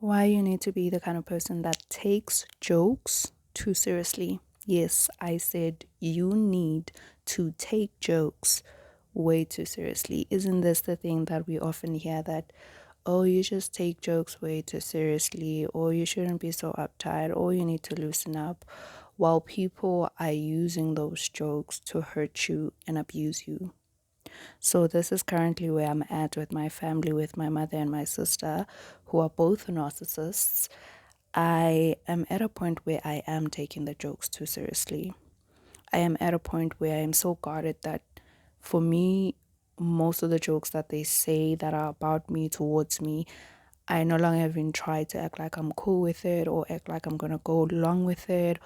Why you need to be the kind of person that takes jokes too seriously. Yes, I said you need to take jokes way too seriously. Isn't this the thing that we often hear that, oh, you just take jokes way too seriously, or you shouldn't be so uptight, or you need to loosen up, while people are using those jokes to hurt you and abuse you? So this is currently where I'm at with my family, with my mother and my sister, who are both narcissists. I am at a point where I am taking the jokes too seriously. I am at a point where I am so guarded that for me, most of the jokes that they say that are about me, towards me, I no longer even try to act like I'm cool with it or act like I'm gonna go along with it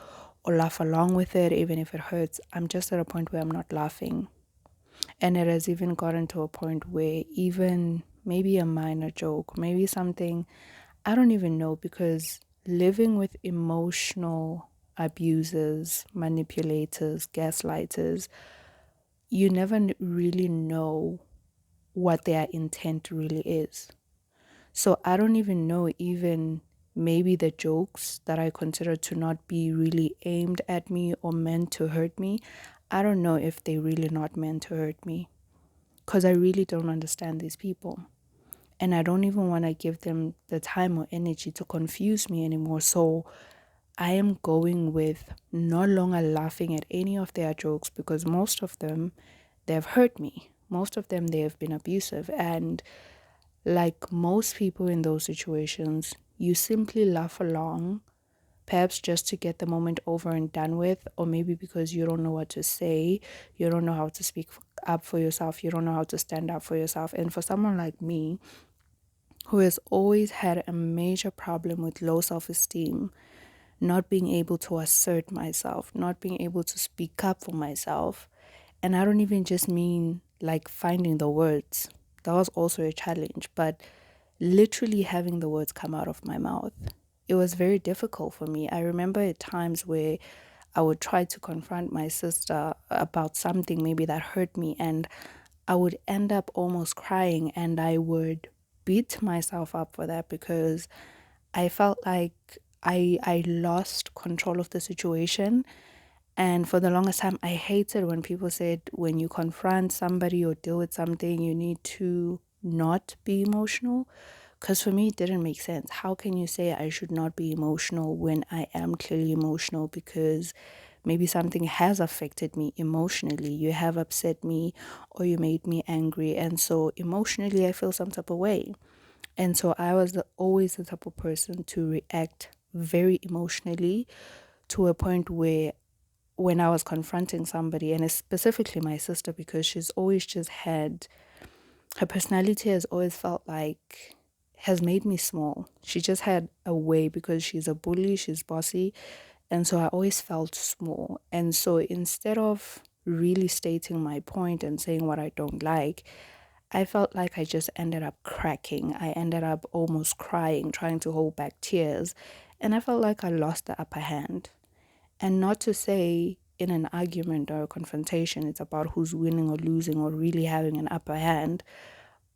or laugh along with it, even if it hurts. I'm just at a point where I'm not laughing. And it has even gotten to a point where even maybe a minor joke, maybe something, I don't even know, because living with emotional abusers, manipulators, gaslighters, you never really know what their intent really is. So I don't even know, even maybe the jokes that I consider to not be really aimed at me or meant to hurt me, I don't know if they really not meant to hurt me, because I really don't understand these people. And I don't even want to give them the time or energy to confuse me anymore. So I am going with no longer laughing at any of their jokes, because most of them, they've hurt me. Most of them, they have been abusive. And like most people in those situations, you simply laugh along, perhaps just to get the moment over and done with, or maybe because you don't know what to say, you don't know how to speak up for yourself, you don't know how to stand up for yourself. And for someone like me, who has always had a major problem with low self esteem, not being able to assert myself, not being able to speak up for myself, and I don't even just mean like finding the words, that was also a challenge, but literally having the words come out of my mouth. It was very difficult for me. I remember at times where I would try to confront my sister about something maybe that hurt me, and I would end up almost crying, and I would beat myself up for that, because I felt like I lost control of the situation. And for the longest time, I hated when people said when you confront somebody or deal with something, you need to not be emotional. Because for me, it didn't make sense. How can you say I should not be emotional when I am clearly emotional? Because maybe something has affected me emotionally. You have upset me or you made me angry. And so emotionally, I feel some type of way. And so I was always the type of person to react very emotionally, to a point where when I was confronting somebody, and it's specifically my sister, because she's always just had, her personality has always felt like, has made me small. She just had a way, because she's a bully, she's bossy. And so I always felt small. And so instead of really stating my point and saying what I don't like, I felt like I just ended up cracking. I ended up almost crying, trying to hold back tears. And I felt like I lost the upper hand. And not to say in an argument or a confrontation, it's about who's winning or losing or really having an upper hand.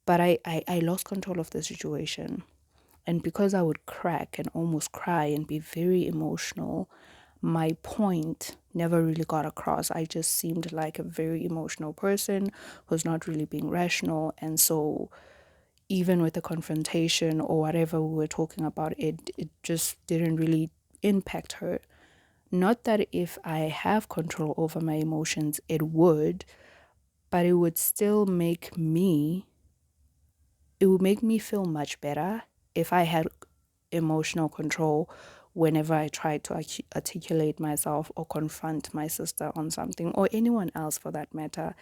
But I lost control of the situation. And because I would crack and almost cry and be very emotional, my point never really got across. I just seemed like a very emotional person who's not really being rational. And so even with the confrontation or whatever we were talking about, it just didn't really impact her. Not that if I have control over my emotions, it would, but it would make me feel much better if I had emotional control whenever I tried to articulate myself or confront my sister on something, or anyone else for that matter,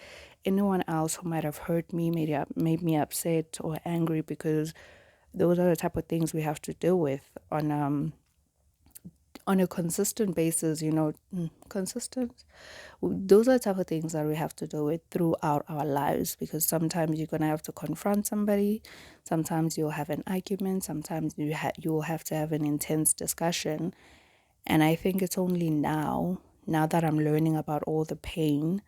anyone else who might have hurt me, made me upset or angry, because those are the type of things we have to deal with on a consistent basis, consistent. Those are the type of things that we have to deal with throughout our lives, because sometimes you're going to have to confront somebody, sometimes you'll have an argument, sometimes you will have to have an intense discussion. And I think it's only now that I'm learning about all the pain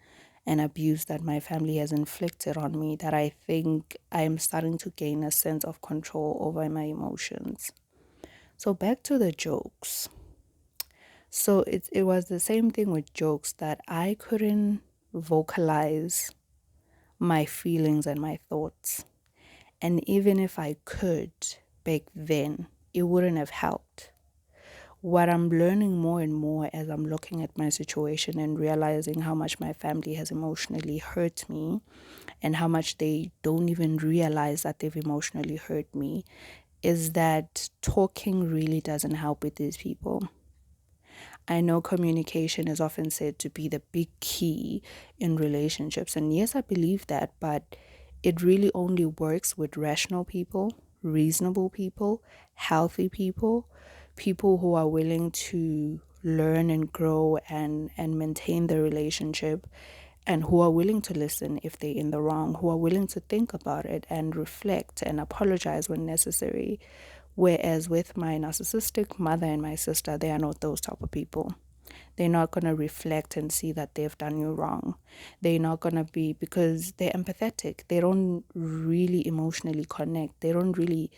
and abuse that my family has inflicted on me, that I think I am starting to gain a sense of control over my emotions. So back to the jokes. So it was the same thing with jokes, that I couldn't vocalize my feelings and my thoughts. And even if I could back then, it wouldn't have helped. What I'm learning more and more as I'm looking at my situation and realizing how much my family has emotionally hurt me, and how much they don't even realize that they've emotionally hurt me, is that talking really doesn't help with these people. I know communication is often said to be the big key in relationships. And yes, I believe that, but it really only works with rational people, reasonable people, healthy people, people who are willing to learn and grow and maintain the relationship, and who are willing to listen if they're in the wrong, who are willing to think about it and reflect and apologize when necessary. Whereas with my narcissistic mother and my sister, they are not those type of people. They're not going to reflect and see that they've done you wrong. They're not going to be, because they're empathetic. They don't really emotionally connect. They don't really,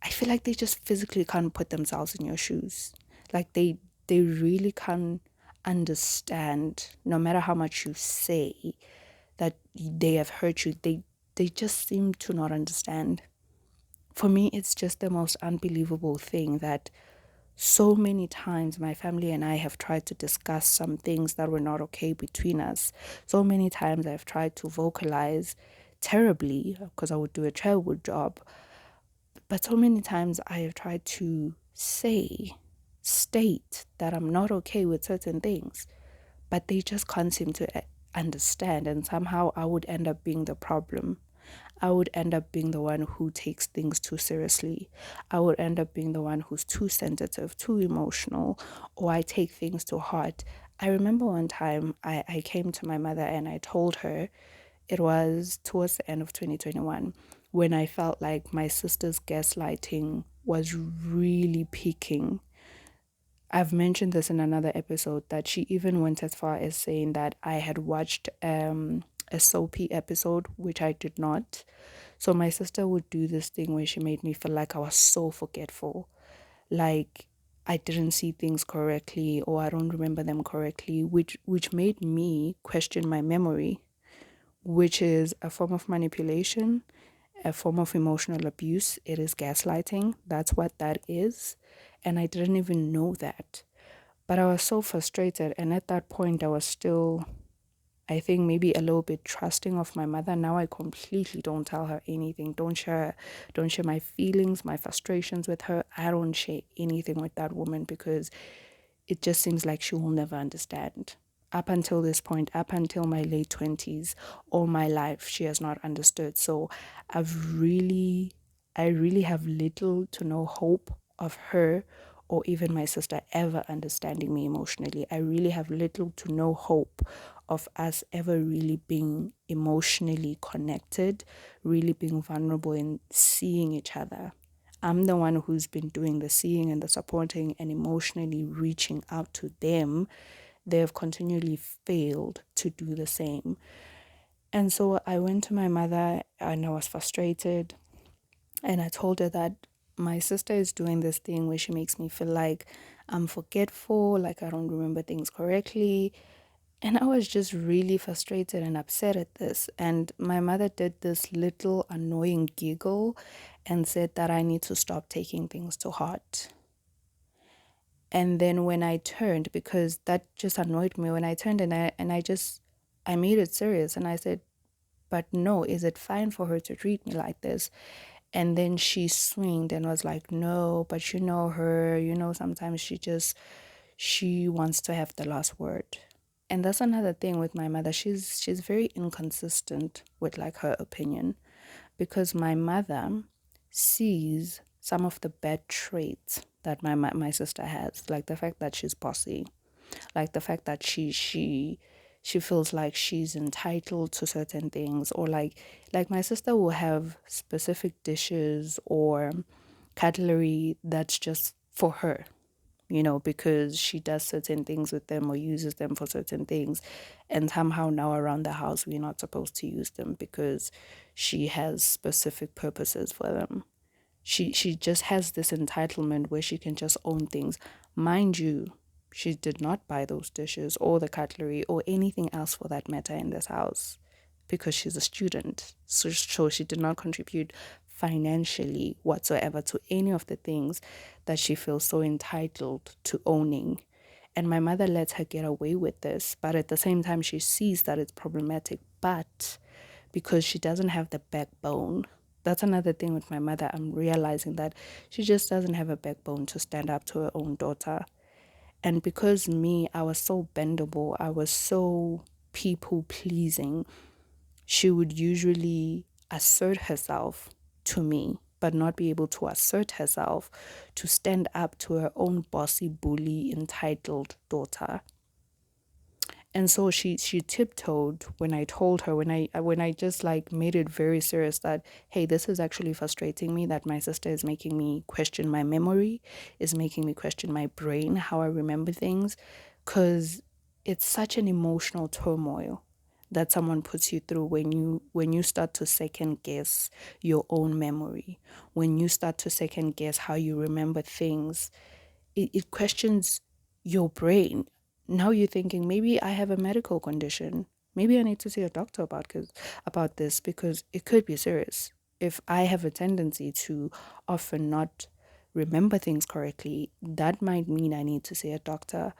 I feel like they just physically can't put themselves in your shoes. Like they really can't understand, no matter how much you say that they have hurt you. They just seem to not understand. For me, it's just the most unbelievable thing that so many times my family and I have tried to discuss some things that were not okay between us. So many times I've tried to vocalize terribly, because I would do a terrible job. But so many times I have tried to state that I'm not okay with certain things, but they just can't seem to understand. And somehow I would end up being the problem. I would end up being the one who takes things too seriously. I would end up being the one who's too sensitive, too emotional, or I take things to heart. I remember one time I came to my mother and I told her, it was towards the end of 2021, when I felt like my sister's gaslighting was really peaking. I've mentioned this in another episode, that she even went as far as saying that I had watched a soapy episode, which I did not. So my sister would do this thing where she made me feel like I was so forgetful, like I didn't see things correctly, or I don't remember them correctly, which made me question my memory, which is a form of manipulation, a form of emotional abuse. It is gaslighting. That's what that is. And I didn't even know that. But I was so frustrated. And at that point, I was still, I think, maybe a little bit trusting of my mother. Now I completely don't tell her anything. Don't share my feelings, my frustrations with her. I don't share anything with that woman, because it just seems like she will never understand. Up until this point, up until my late 20s, all my life, she has not understood. So I really have little to no hope of her or even my sister ever understanding me emotionally. I really have little to no hope of us ever really being emotionally connected, really being vulnerable and seeing each other. I'm the one who's been doing the seeing and the supporting and emotionally reaching out to them. They have continually failed to do the same. And so I went to my mother and I was frustrated. And I told her that my sister is doing this thing where she makes me feel like I'm forgetful, like I don't remember things correctly. And I was just really frustrated and upset at this. And my mother did this little annoying giggle and said that I need to stop taking things to heart. And then when I turned, because that just annoyed me, when I turned I made it serious and I said, but no, is it fine for her to treat me like this? And then she swinged and was like, no, but you know her, sometimes she wants to have the last word. And that's another thing with my mother. She's very inconsistent with like her opinion, because my mother sees some of the bad traits that my sister has, like the fact that she's bossy, like the fact that she feels like she's entitled to certain things, or like my sister will have specific dishes or cutlery that's just for her, because she does certain things with them or uses them for certain things. And somehow now around the house, we're not supposed to use them because she has specific purposes for them. She just has this entitlement where she can just own things. Mind you, she did not buy those dishes or the cutlery or anything else for that matter in this house because she's a student. So she did not contribute financially whatsoever to any of the things that she feels so entitled to owning. And my mother lets her get away with this, but at the same time, she sees that it's problematic. But because she doesn't have the backbone, that's another thing with my mother. I'm realizing that she just doesn't have a backbone to stand up to her own daughter. And because me, I was so bendable, I was so people pleasing, she would usually assert herself to me, but not be able to assert herself to stand up to her own bossy, bully, entitled daughter. And so she tiptoed when I told her, when I just like made it very serious that, hey, this is actually frustrating me, that my sister is making me question my memory, is making me question my brain, how I remember things, because it's such an emotional turmoil that someone puts you through when you start to second guess your own memory, when you start to second guess how you remember things. It questions your brain. Now you're thinking, maybe I have a medical condition. Maybe I need to see a doctor about this because it could be serious. If I have a tendency to often not remember things correctly, that might mean I need to see a doctor.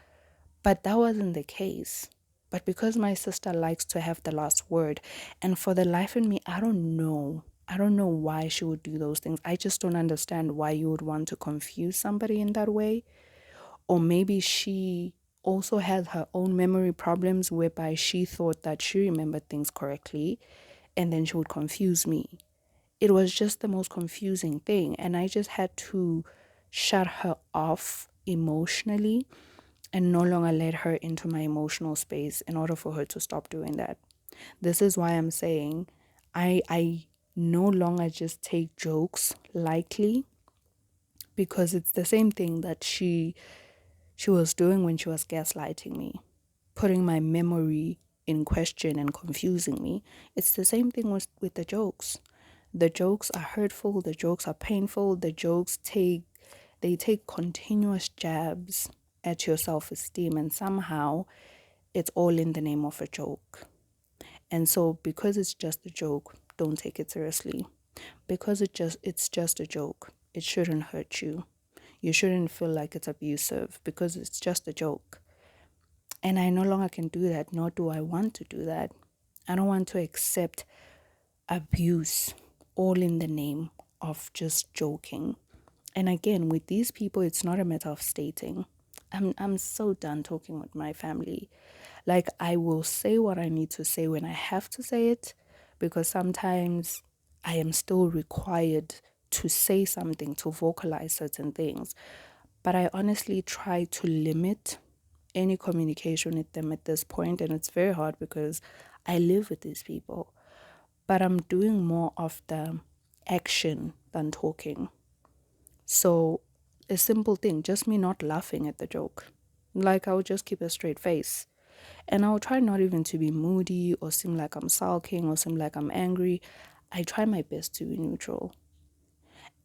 But that wasn't the case. But because my sister likes to have the last word, and for the life in me, I don't know. I don't know why she would do those things. I just don't understand why you would want to confuse somebody in that way. Or maybe she also had her own memory problems whereby she thought that she remembered things correctly and then she would confuse me. It was just the most confusing thing. And I just had to shut her off emotionally and no longer let her into my emotional space in order for her to stop doing that. This is why I'm saying I no longer just take jokes lightly because it's the same thing that she was doing when she was gaslighting me, putting my memory in question and confusing me. It's the same thing with the jokes. The jokes are hurtful, the jokes are painful, the jokes take continuous jabs at your self-esteem, and somehow it's all in the name of a joke. And so because it's just a joke, don't take it seriously. Because it's just a joke, it shouldn't hurt you. You shouldn't feel like it's abusive because it's just a joke. And I no longer can do that, nor do I want to do that. I don't want to accept abuse all in the name of just joking. And again, with these people, it's not a matter of stating. I'm so done talking with my family. Like, I will say what I need to say when I have to say it, because sometimes I am still required to say something, to vocalize certain things. But I honestly try to limit any communication with them at this point, and it's very hard because I live with these people. But I'm doing more of the action than talking. So, a simple thing, just me not laughing at the joke. Like, I would just keep a straight face. And I will try not even to be moody or seem like I'm sulking or seem like I'm angry. I try my best to be neutral.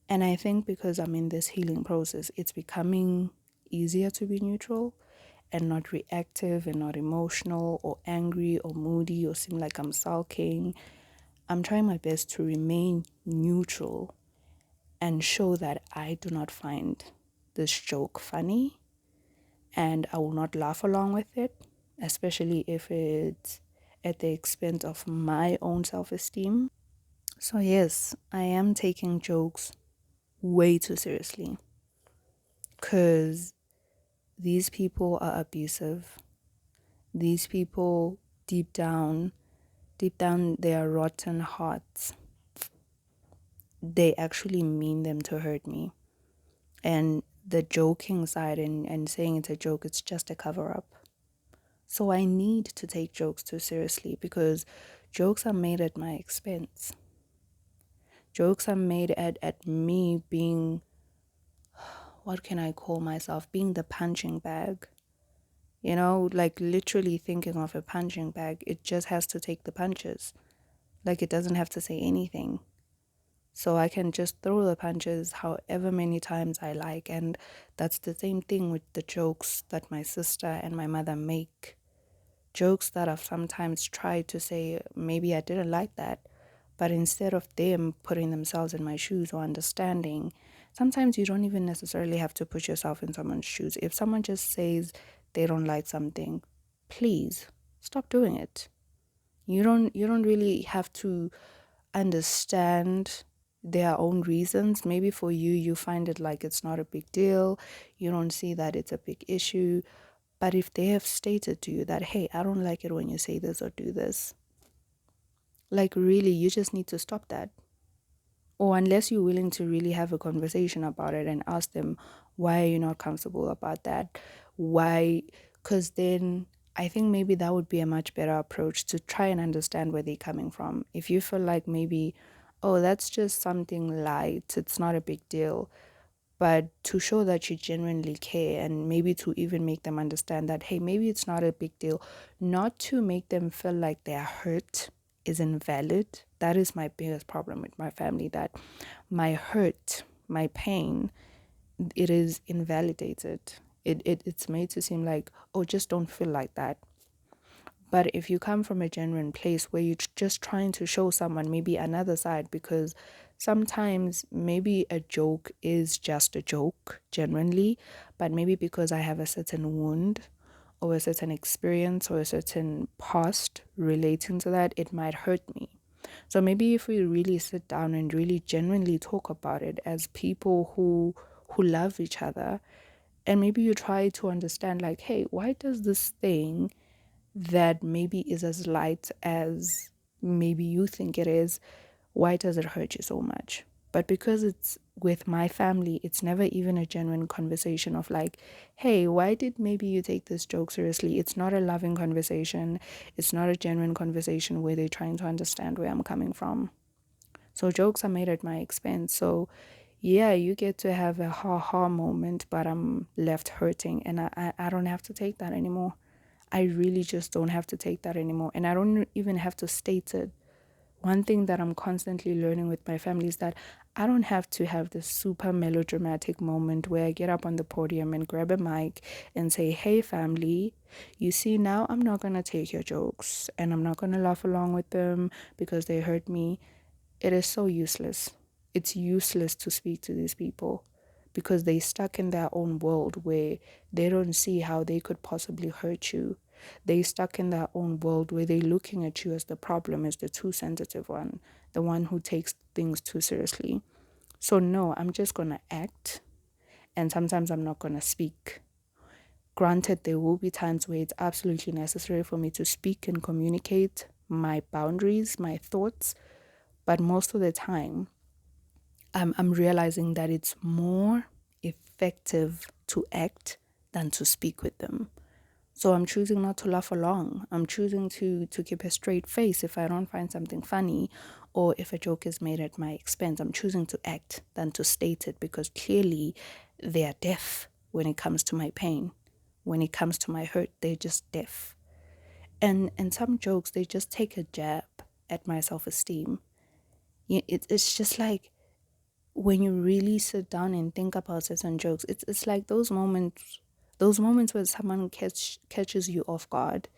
And I think because I'm in this healing process, it's becoming easier to be neutral and not reactive and not emotional or angry or moody or seem like I'm sulking. I'm trying my best to remain neutral and show that I do not find this joke funny and I will not laugh along with it, especially if it's at the expense of my own self-esteem. So yes, I am taking jokes way too seriously because these people are abusive. These people deep down their rotten hearts, they actually mean them to hurt me. And the joking side and saying it's a joke, it's just a cover up. So I need to take jokes too seriously because jokes are made at my expense. Jokes are made at me being, what can I call myself? Being the punching bag. You know, like literally thinking of a punching bag. It just has to take the punches. Like it doesn't have to say anything. So I can just throw the punches however many times I like. And that's the same thing with the jokes that my sister and my mother make. Jokes that I've sometimes tried to say, maybe I didn't like that. But instead of them putting themselves in my shoes or understanding, sometimes you don't even necessarily have to put yourself in someone's shoes. If someone just says they don't like something, please stop doing it. You don't really have to understand their own reasons. Maybe for you, you find it like it's not a big deal. You don't see that it's a big issue. But if they have stated to you that, hey, I don't like it when you say this or do this, like really, you just need to stop that. Or unless you're willing to really have a conversation about it and ask them, why are you not comfortable about that? Why? Because then I think maybe that would be a much better approach to try and understand where they're coming from. If you feel like maybe, oh, that's just something light, it's not a big deal, but to show that you genuinely care and maybe to even make them understand that, hey, maybe it's not a big deal, not to make them feel like their hurt is invalid. That is my biggest problem with my family, that my hurt, my pain, it is invalidated. It's made to seem like, oh, just don't feel like that. But if you come from a genuine place where you're just trying to show someone maybe another side, because sometimes maybe a joke is just a joke, genuinely, but maybe because I have a certain wound or a certain experience or a certain past relating to that, it might hurt me. So maybe if we really sit down and really genuinely talk about it as people who love each other, and maybe you try to understand like, hey, why does this thing that maybe is as light as maybe you think it is, why does it hurt you so much? But because it's with my family, it's never even a genuine conversation of like, hey, why did maybe you take this joke seriously? It's not a loving conversation. It's not a genuine conversation where they're trying to understand where I'm coming from. So jokes are made at my expense. So yeah, you get to have a ha ha moment, but I'm left hurting, and I don't have to take that anymore. I really just don't have to take that anymore. And I don't even have to state it. One thing that I'm constantly learning with my family is that I don't have to have this super melodramatic moment where I get up on the podium and grab a mic and say, hey, family, you see, now I'm not going to take your jokes and I'm not going to laugh along with them because they hurt me. It is so useless. It's useless to speak to these people because they stuck in their own world where they don't see how they could possibly hurt you. They stuck in their own world where they're looking at you as the problem, as the too sensitive one, the one who takes things too seriously. So no, I'm just gonna act, and sometimes I'm not gonna speak. Granted, there will be times where it's absolutely necessary for me to speak and communicate my boundaries, my thoughts, but most of the time I'm realizing that it's more effective to act than to speak with them. So I'm choosing not to laugh along. I'm choosing to keep a straight face if I don't find something funny or if a joke is made at my expense. I'm choosing to act than to state it because clearly they are deaf when it comes to my pain. When it comes to my hurt, they're just deaf. And some jokes, they just take a jab at my self-esteem. It's just like when you really sit down and think about certain jokes, it's like those moments where someone catches you off guard,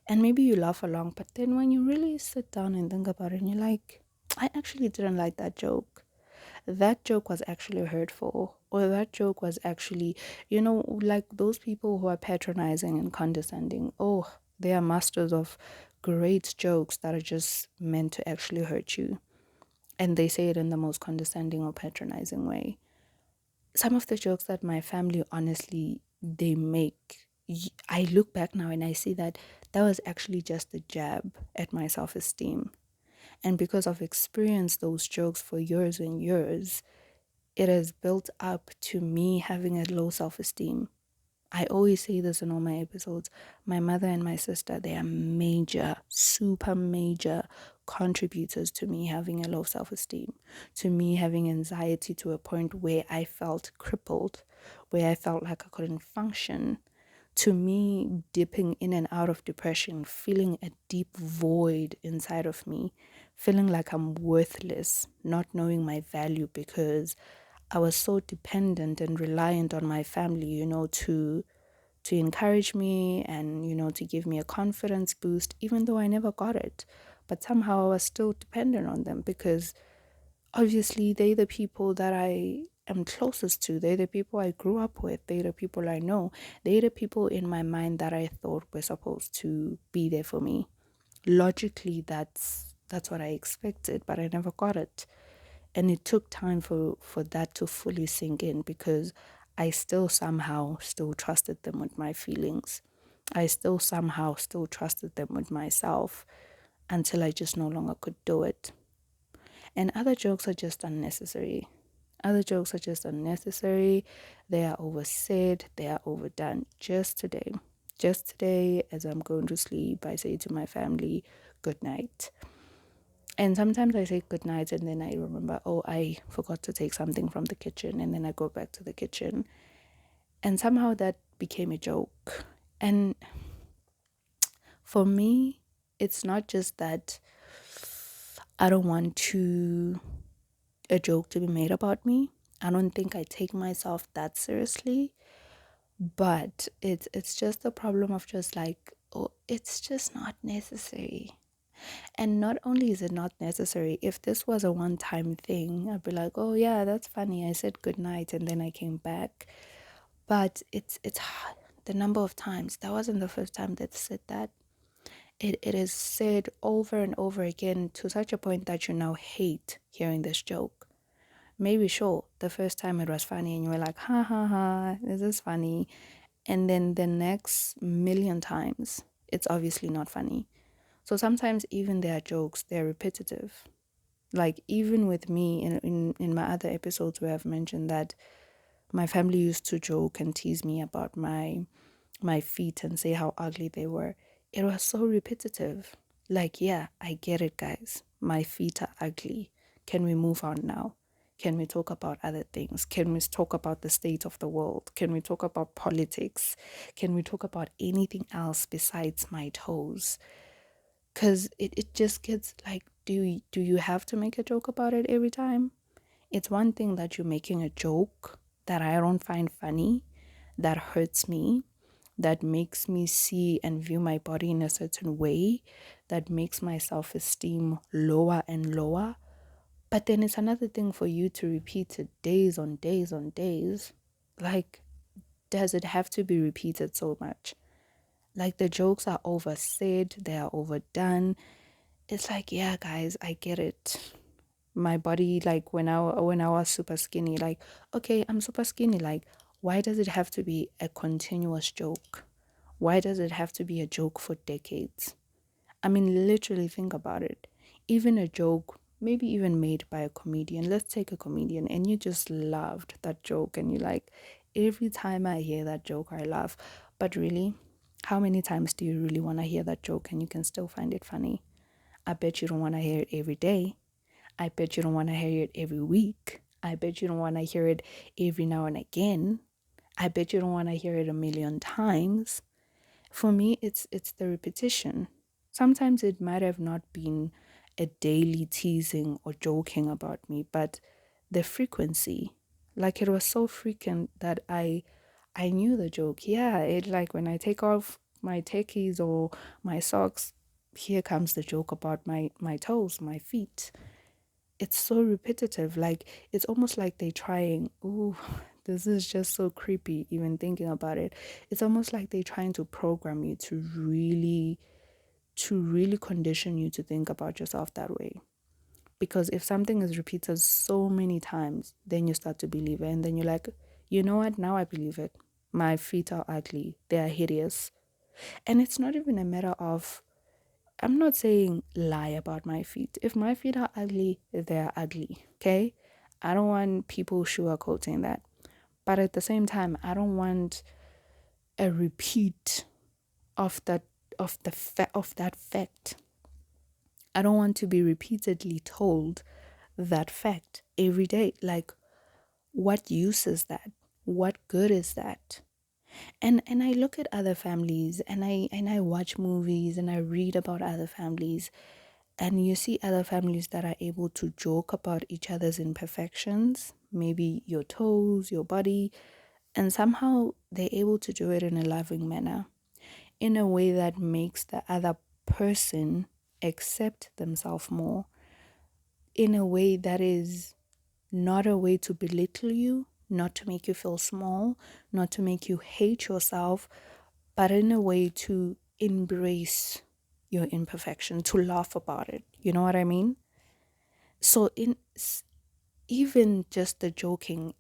and maybe you laugh along, but then when you really sit down and think about it, and you're like, I actually didn't like that joke. That joke was actually hurtful, or that joke was actually, like those people who are patronizing and condescending. Oh, they are masters of great jokes that are just meant to actually hurt you, and they say it in the most condescending or patronizing way. Some of the jokes that my family honestly they make, I look back now and I see that that was actually just a jab at my self-esteem. And because I've experienced those jokes for years and years, it has built up to me having a low self-esteem. I always say this in all my episodes. My mother and my sister, they are major, super major contributors to me having a low self esteem, to me having anxiety to a point where I felt crippled, where I felt like I couldn't function, to me dipping in and out of depression, feeling a deep void inside of me, feeling like I'm worthless, not knowing my value because I was so dependent and reliant on my family, to encourage me and, to give me a confidence boost, even though I never got it. But somehow I was still dependent on them because obviously they're the people that I am closest to. They're the people I grew up with. They're the people I know. They're the people in my mind that I thought were supposed to be there for me. Logically, that's what I expected, but I never got it. And it took time for that to fully sink in because I still somehow still trusted them with my feelings. I still somehow still trusted them with myself until I just no longer could do it. And other jokes are just unnecessary. Other jokes are just unnecessary. They are oversaid. They are overdone. Just today, as I'm going to sleep, I say to my family, good night. And sometimes I say good night and then I remember, oh, I forgot to take something from the kitchen. And then I go back to the kitchen. And somehow that became a joke. And for me, it's not just that I don't want a joke to be made about me. I don't think I take myself that seriously, but it's just the problem of just like, oh, it's just not necessary. And not only is it not necessary, if this was a one-time thing, I'd be like, oh yeah, that's funny. I said good night and then I came back. But it's the number of times. That wasn't the first time that said that. It is said over and over again to such a point that you now hate hearing this joke. Maybe sure, the first time it was funny and you were like, ha ha ha, this is funny. And then the next million times, it's obviously not funny. So sometimes even their jokes, they're repetitive. Like even with me in my other episodes where I've mentioned that my family used to joke and tease me about my feet and say how ugly they were. It was so repetitive. Like, yeah, I get it, guys. My feet are ugly. Can we move on now? Can we talk about other things? Can we talk about the state of the world? Can we talk about politics? Can we talk about anything else besides my toes? Because it just gets like, do you have to make a joke about it every time? It's one thing that you're making a joke that I don't find funny, that hurts me, that makes me see and view my body in a certain way, that makes my self-esteem lower and lower. But then it's another thing for you to repeat it days on days on days. Like, does it have to be repeated so much? Like, the jokes are oversaid, they are overdone. It's like, yeah, guys, I get it. My body, like when I was super skinny, like, okay, I'm super skinny. Like, why does it have to be a continuous joke? Why does it have to be a joke for decades? I mean, literally think about it. Even a joke, maybe even made by a comedian. Let's take a comedian and you just loved that joke and you like, every time I hear that joke, I laugh. But really, how many times do you really want to hear that joke and you can still find it funny? I bet you don't want to hear it every day. I bet you don't want to hear it every week. I bet you don't want to hear it every now and again. I bet you don't want to hear it a million times. For me, it's the repetition. Sometimes it might have not been a daily teasing or joking about me, but the frequency, like it was so frequent that I knew the joke. Yeah, it like when I take off my techies or my socks, here comes the joke about my toes, my feet. It's so repetitive. Like it's almost like they're trying, ooh, this is just so creepy even thinking about it. It's almost like they're trying to program you to really condition you to think about yourself that way. Because if something is repeated so many times, then you start to believe it and then you're like, you know what, now I believe it. My feet are ugly, they are hideous. And it's not even a matter of, I'm not saying lie about my feet. If my feet are ugly, they're ugly, okay? I don't want people sugarcoating that. But at the same time, I don't want a repeat of that fact. I don't want to be repeatedly told that fact every day. Like, what use is that? What good is that? And I look at other families and I watch movies and I read about other families. And you see other families that are able to joke about each other's imperfections, maybe your toes, your body, and somehow they're able to do it in a loving manner, in a way that makes the other person accept themselves more, in a way that is not a way to belittle you, not to make you feel small, not to make you hate yourself, but in a way to embrace your imperfection, to laugh about it. You know what I mean? So even just the joking,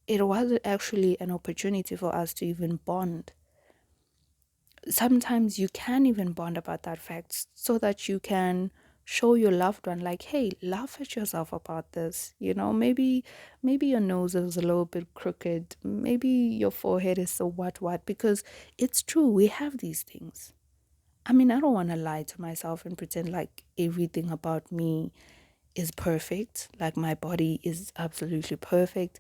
it was actually an opportunity for us to even bond. Sometimes you can even bond about that fact so that you can show your loved one, like, hey, laugh at yourself about this. Maybe your nose is a little bit crooked, maybe your forehead is so what, because it's true, we have these things. I mean, I don't want to lie to myself and pretend like everything about me is perfect, like my body is absolutely perfect.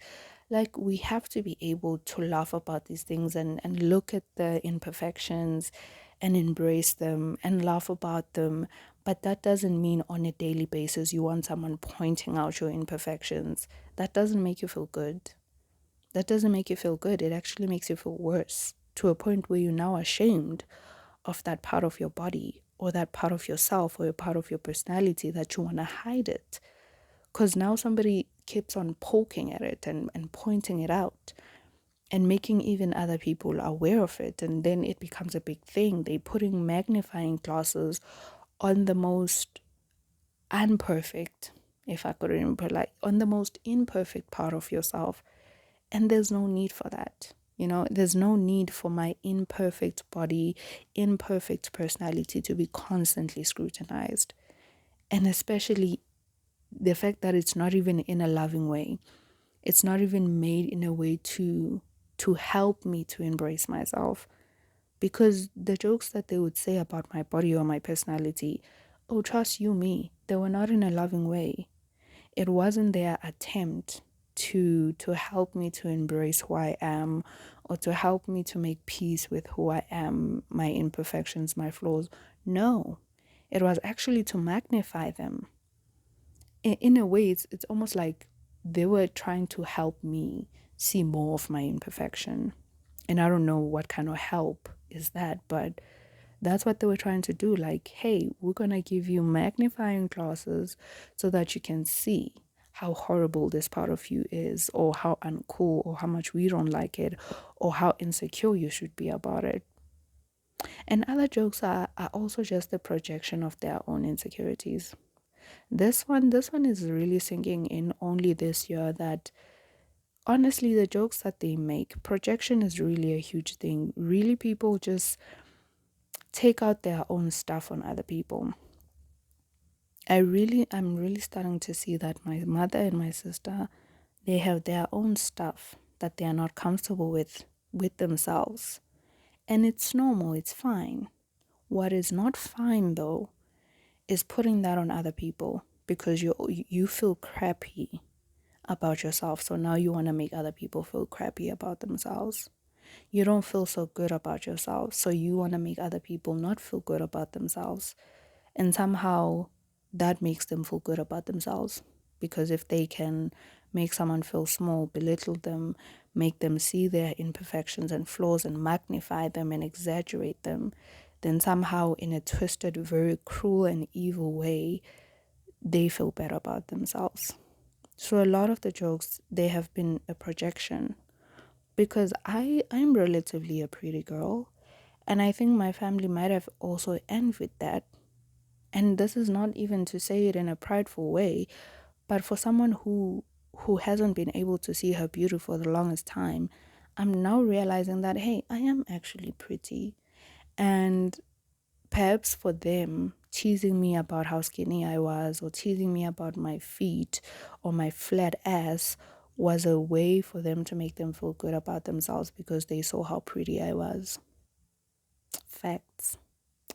Like, we have to be able to laugh about these things and look at the imperfections and embrace them and laugh about them. But that doesn't mean on a daily basis you want someone pointing out your imperfections. That doesn't make you feel good. That doesn't make you feel good. It actually makes you feel worse, to a point where you're now ashamed of that part of your body or that part of yourself or a part of your personality, that you want to hide it. Because now somebody keeps on poking at it and pointing it out and making even other people aware of it. And then it becomes a big thing. They're putting magnifying glasses on the most unperfect, if I could remember, like on the most imperfect part of yourself. And there's no need for that. There's no need for my imperfect body, imperfect personality to be constantly scrutinized. And especially the fact that it's not even in a loving way. It's not even made in a way to help me to embrace myself. Because the jokes that they would say about my body or my personality, oh, trust you me, they were not in a loving way. It wasn't their attempt to help me to embrace who I am, or to help me to make peace with who I am, my imperfections, my flaws. No, it was actually to magnify them. In a way, it's almost like they were trying to help me see more of my imperfection. And I don't know what kind of help is that, but that's what they were trying to do. Like, hey, we're going to give you magnifying glasses so that you can see how horrible this part of you is, or how uncool, or how much we don't like it, or how insecure you should be about it. And other jokes are also just the projection of their own insecurities. This one is really sinking in only this year, that honestly, the jokes that they make, projection is really a huge thing. Really, people just take out their own stuff on other people. I'm really starting to see that my mother and my sister, they have their own stuff that they are not comfortable with themselves. And it's normal, it's fine. What is not fine though is putting that on other people, because you feel crappy about yourself. So now you want to make other people feel crappy about themselves. You don't feel so good about yourself, so you want to make other people not feel good about themselves. And somehow that makes them feel good about themselves. Because if they can make someone feel small, belittle them, make them see their imperfections and flaws and magnify them and exaggerate them, then somehow in a twisted, very cruel and evil way, they feel better about themselves. So a lot of the jokes, they have been a projection, because I'm relatively a pretty girl, and I think my family might have also envied that. And this is not even to say it in a prideful way, but for someone who hasn't been able to see her beauty for the longest time, I'm now realizing that, hey, I am actually pretty. And perhaps for them, teasing me about how skinny I was, or teasing me about my feet or my flat ass, was a way for them to make them feel good about themselves, because they saw how pretty I was. Facts.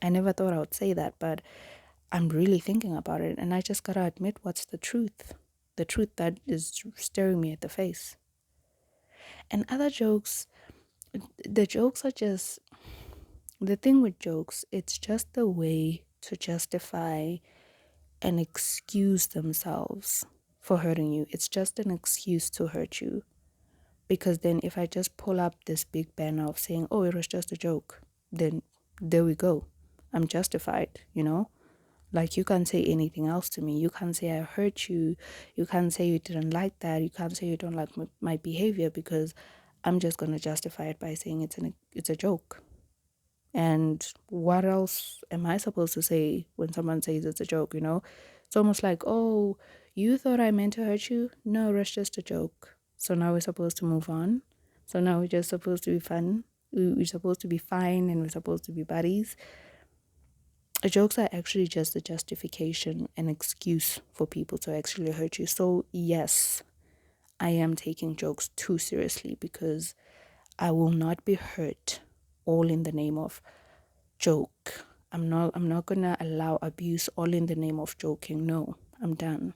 I never thought I would say that, but I'm really thinking about it, and I just gotta admit what's the truth. The truth that is staring me at the face. And other jokes, the jokes are just, the thing with jokes, it's just a way to justify an excuse themselves for hurting you. It's just an excuse to hurt you. Because then if I just pull up this big banner of saying, oh, it was just a joke, then there we go. I'm justified, Like, you can't say anything else to me. You can't say I hurt you. You can't say you didn't like that. You can't say you don't like my behavior, because I'm just going to justify it by saying it's a joke. And what else am I supposed to say when someone says it's a joke, It's almost like, oh, you thought I meant to hurt you? No, it was just a joke. So now we're supposed to move on. So now we're just supposed to be fun. We're supposed to be fine, and we're supposed to be buddies. Jokes are actually just a justification, an excuse for people to actually hurt you. So yes, I am taking jokes too seriously, because I will not be hurt all in the name of joke. I'm not gonna allow abuse all in the name of joking. No, I'm done.